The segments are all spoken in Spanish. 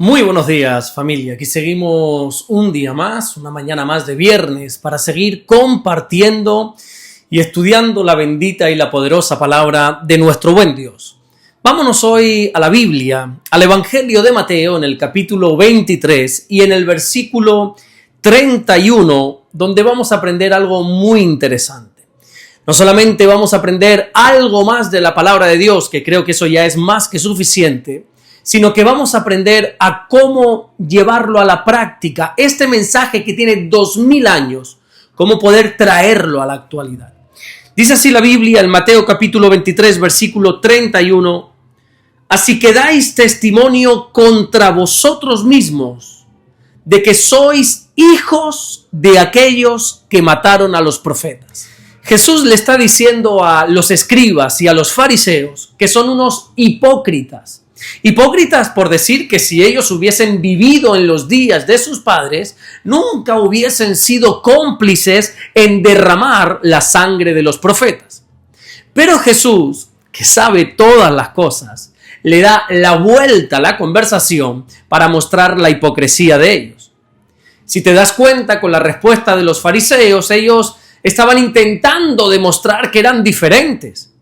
Muy buenos días, familia. Aquí seguimos un día más, una mañana más de viernes para seguir compartiendo y estudiando la bendita y la poderosa palabra de nuestro buen Dios. Vámonos hoy a la Biblia, al Evangelio de Mateo en el capítulo 23 y en el versículo 31, donde vamos a aprender algo muy interesante. No solamente vamos a aprender algo más de la palabra de Dios, que creo que eso ya es más que suficiente, sino que vamos a aprender a cómo llevarlo a la práctica, este mensaje que tiene 2000 años, cómo poder traerlo a la actualidad. Dice así la Biblia en Mateo capítulo 23, versículo 31, así que dais testimonio contra vosotros mismos de que sois hijos de aquellos que mataron a los profetas. Jesús le está diciendo a los escribas y a los fariseos que son unos hipócritas. Hipócritas por decir que si ellos hubiesen vivido en los días de sus padres, nunca hubiesen sido cómplices en derramar la sangre de los profetas. Pero Jesús, que sabe todas las cosas, le da la vuelta a la conversación para mostrar la hipocresía de ellos. Si te das cuenta con la respuesta de los fariseos, ellos estaban intentando demostrar que eran diferentes.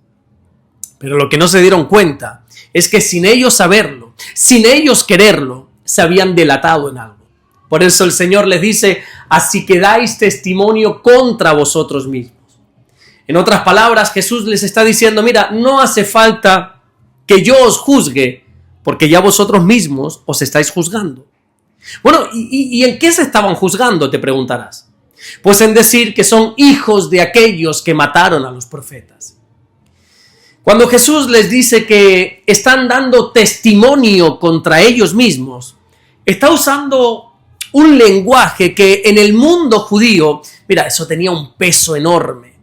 Pero lo que no se dieron cuenta es que sin ellos saberlo, sin ellos quererlo, se habían delatado en algo. Por eso el Señor les dice, así que dais testimonio contra vosotros mismos. En otras palabras, Jesús les está diciendo, mira, no hace falta que yo os juzgue, porque ya vosotros mismos os estáis juzgando. Bueno, ¿y en qué se estaban juzgando? Te preguntarás. Pues en decir que son hijos de aquellos que mataron a los profetas. Cuando Jesús les dice que están dando testimonio contra ellos mismos, está usando un lenguaje que en el mundo judío, mira, eso tenía un peso enorme.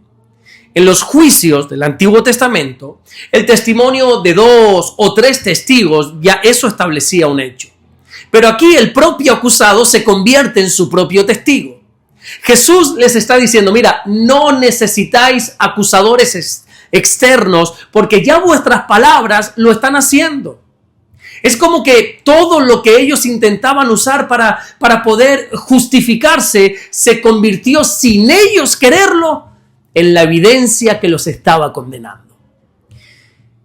En los juicios del Antiguo Testamento, el testimonio de 2 o 3 testigos, ya eso establecía un hecho. Pero aquí el propio acusado se convierte en su propio testigo. Jesús les está diciendo, mira, no necesitáis acusadores externos, porque ya vuestras palabras lo están haciendo. Es como que todo lo que ellos intentaban usar para poder justificarse se convirtió, sin ellos quererlo, en la evidencia que los estaba condenando.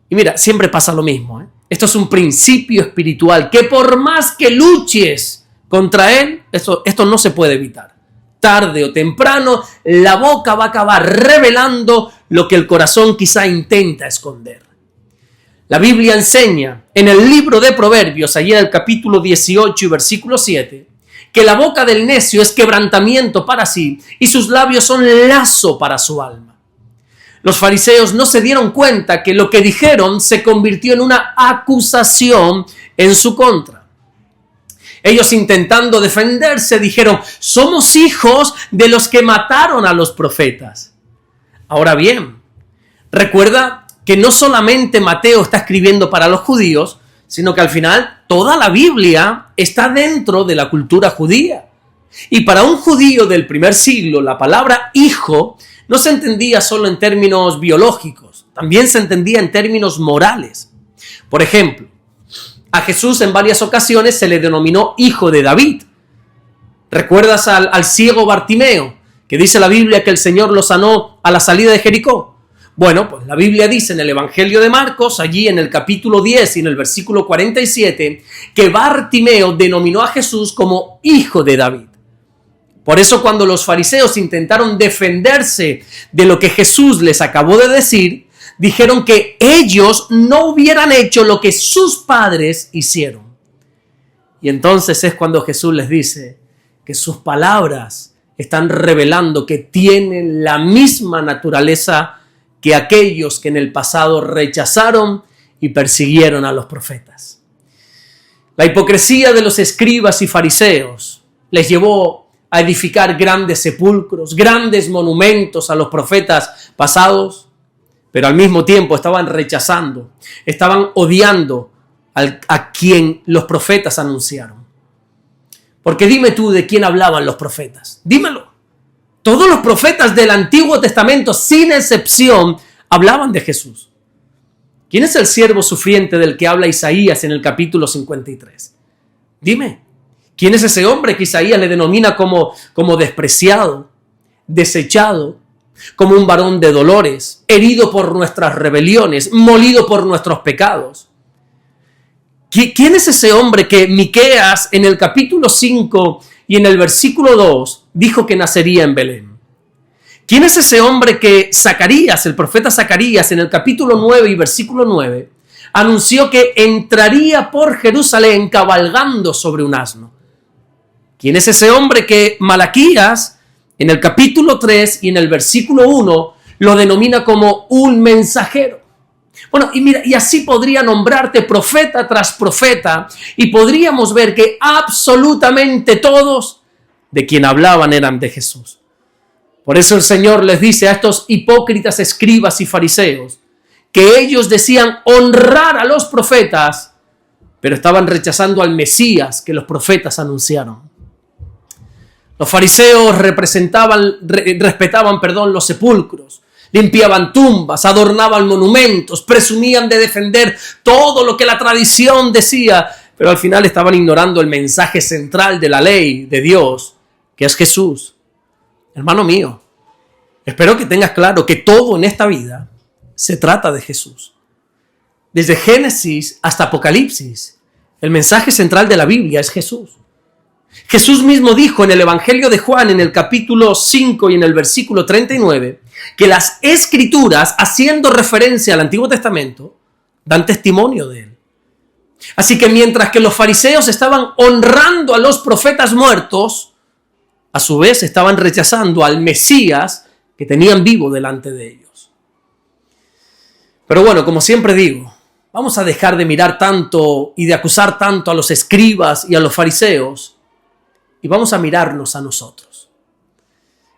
Y mira, siempre pasa lo mismo, Esto es un principio espiritual que por más que luches contra él, esto no se puede evitar. Tarde o temprano, la boca va a acabar revelando lo que el corazón quizá intenta esconder. La Biblia enseña en el libro de Proverbios, allí en el capítulo 18 y versículo 7, que la boca del necio es quebrantamiento para sí y sus labios son lazo para su alma. Los fariseos no se dieron cuenta que lo que dijeron se convirtió en una acusación en su contra. Ellos, intentando defenderse, dijeron, somos hijos de los que mataron a los profetas. Ahora bien, recuerda que no solamente Mateo está escribiendo para los judíos, sino que al final toda la Biblia está dentro de la cultura judía. Y para un judío del primer siglo, la palabra hijo no se entendía solo en términos biológicos, también se entendía en términos morales. Por ejemplo, a Jesús en varias ocasiones se le denominó hijo de David. ¿Recuerdas al ciego Bartimeo, que dice la Biblia que el Señor lo sanó a la salida de Jericó? Bueno, pues la Biblia dice en el Evangelio de Marcos, allí en el capítulo 10 y en el versículo 47, que Bartimeo denominó a Jesús como hijo de David. Por eso cuando los fariseos intentaron defenderse de lo que Jesús les acabó de decir, dijeron que ellos no hubieran hecho lo que sus padres hicieron. Y entonces es cuando Jesús les dice que sus palabras están revelando que tienen la misma naturaleza que aquellos que en el pasado rechazaron y persiguieron a los profetas. La hipocresía de los escribas y fariseos les llevó a edificar grandes sepulcros, grandes monumentos a los profetas pasados, pero al mismo tiempo estaban rechazando, estaban odiando a quien los profetas anunciaron. Porque dime tú de quién hablaban los profetas. Dímelo. Todos los profetas del Antiguo Testamento, sin excepción, hablaban de Jesús. ¿Quién es el siervo sufriente del que habla Isaías en el capítulo 53? Dime, ¿quién es ese hombre que Isaías le denomina como despreciado, desechado, como un varón de dolores, herido por nuestras rebeliones, molido por nuestros pecados? ¿Quién es ese hombre que Miqueas en el capítulo 5 y en el versículo 2 dijo que nacería en Belén? ¿Quién es ese hombre que Zacarías, el profeta Zacarías, en el capítulo 9 y versículo 9, anunció que entraría por Jerusalén cabalgando sobre un asno? ¿Quién es ese hombre que Malaquías, en el capítulo 3 y en el versículo 1, lo denomina como un mensajero? Bueno, y mira, y así podría nombrarte profeta tras profeta, y podríamos ver que absolutamente todos de quien hablaban eran de Jesús. Por eso el Señor les dice a estos hipócritas escribas y fariseos que ellos decían honrar a los profetas, pero estaban rechazando al Mesías que los profetas anunciaron. Los fariseos respetaban los sepulcros, limpiaban tumbas, adornaban monumentos, presumían de defender todo lo que la tradición decía, pero al final estaban ignorando el mensaje central de la ley de Dios, que es Jesús. Hermano mío, espero que tengas claro que todo en esta vida se trata de Jesús. Desde Génesis hasta Apocalipsis, el mensaje central de la Biblia es Jesús. Jesús mismo dijo en el Evangelio de Juan, en el capítulo 5 y en el versículo 39, que las Escrituras, haciendo referencia al Antiguo Testamento, dan testimonio de él. Así que mientras que los fariseos estaban honrando a los profetas muertos, a su vez estaban rechazando al Mesías que tenían vivo delante de ellos. Pero bueno, como siempre digo, vamos a dejar de mirar tanto y de acusar tanto a los escribas y a los fariseos y vamos a mirarnos a nosotros.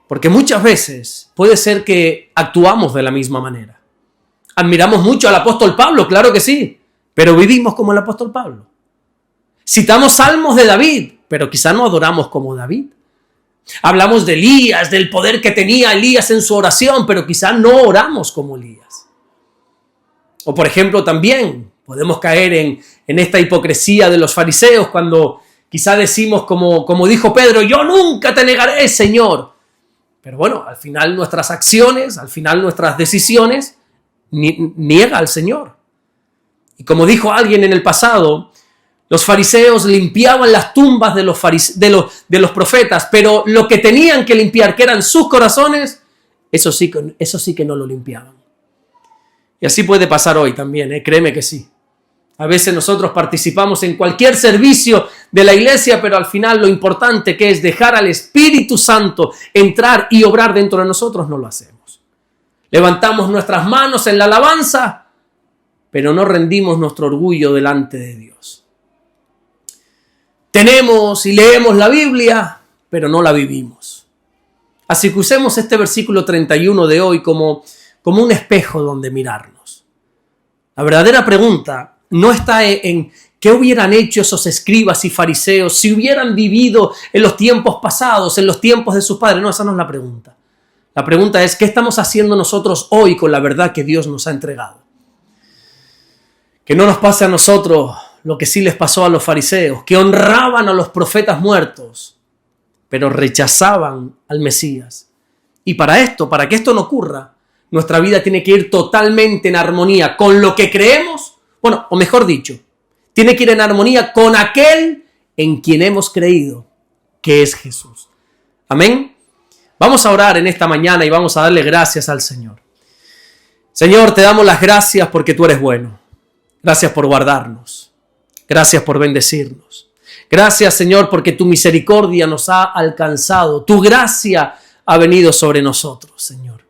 Porque muchas veces puede ser que actuamos de la misma manera. Admiramos mucho al apóstol Pablo, claro que sí, pero vivimos como el apóstol Pablo. Citamos salmos de David, pero quizá no adoramos como David. Hablamos de Elías, del poder que tenía Elías en su oración, pero quizá no oramos como Elías. O por ejemplo también podemos caer en esta hipocresía de los fariseos cuando quizá decimos como dijo Pedro, yo nunca te negaré, Señor. Pero bueno, al final nuestras acciones, al final nuestras decisiones niega al Señor. Y como dijo alguien en el pasado, los fariseos limpiaban las tumbas de los profetas, pero lo que tenían que limpiar, que eran sus corazones, eso sí que no lo limpiaban. Y así puede pasar hoy también, créeme que sí. A veces nosotros participamos en cualquier servicio de la iglesia, pero al final lo importante que es dejar al Espíritu Santo entrar y obrar dentro de nosotros, no lo hacemos. Levantamos nuestras manos en la alabanza, pero no rendimos nuestro orgullo delante de Dios. Tenemos y leemos la Biblia, pero no la vivimos. Así que usemos este versículo 31 de hoy como un espejo donde mirarnos. La verdadera pregunta no está en qué hubieran hecho esos escribas y fariseos si hubieran vivido en los tiempos pasados, en los tiempos de sus padres. No, esa no es la pregunta. La pregunta es, ¿qué estamos haciendo nosotros hoy con la verdad que Dios nos ha entregado? Que no nos pase a nosotros lo que sí les pasó a los fariseos, que honraban a los profetas muertos, pero rechazaban al Mesías. Y para que esto no ocurra, nuestra vida tiene que ir totalmente en armonía con lo que creemos, bueno, o mejor dicho, tiene que ir en armonía con aquel en quien hemos creído, que es Jesús. Amén. Vamos a orar en esta mañana y vamos a darle gracias al Señor. Señor, te damos las gracias porque tú eres bueno. Gracias por guardarnos. Gracias por bendecirnos. Gracias, Señor, porque tu misericordia nos ha alcanzado. Tu gracia ha venido sobre nosotros, Señor.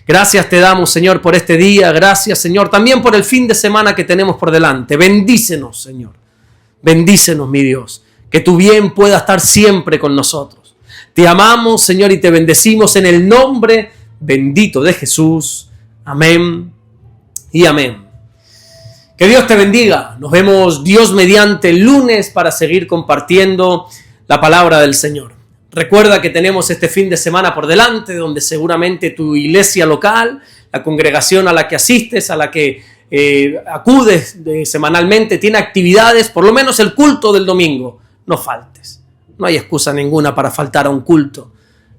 Gracias te damos, Señor, por este día. Gracias, Señor, también por el fin de semana que tenemos por delante. Bendícenos, Señor. Bendícenos, mi Dios. Que tu bien pueda estar siempre con nosotros. Te amamos, Señor, y te bendecimos en el nombre bendito de Jesús. Amén y amén. Que Dios te bendiga. Nos vemos Dios mediante el lunes para seguir compartiendo la palabra del Señor. Recuerda que tenemos este fin de semana por delante, donde seguramente tu iglesia local, la congregación a la que asistes, a la que acudes semanalmente, tiene actividades, por lo menos el culto del domingo. no faltes. No hay excusa ninguna para faltar a un culto.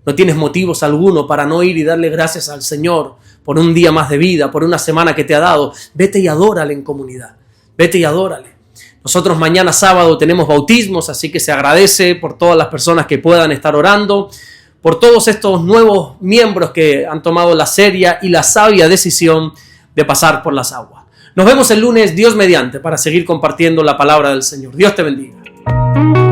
No tienes motivos alguno para no ir y darle gracias al Señor por un día más de vida, por una semana que te ha dado. Vete y adórale en comunidad. Vete y adórale. Nosotros mañana sábado tenemos bautismos, así que se agradece por todas las personas que puedan estar orando, por todos estos nuevos miembros que han tomado la seria y la sabia decisión de pasar por las aguas. Nos vemos el lunes, Dios mediante, para seguir compartiendo la palabra del Señor. Dios te bendiga.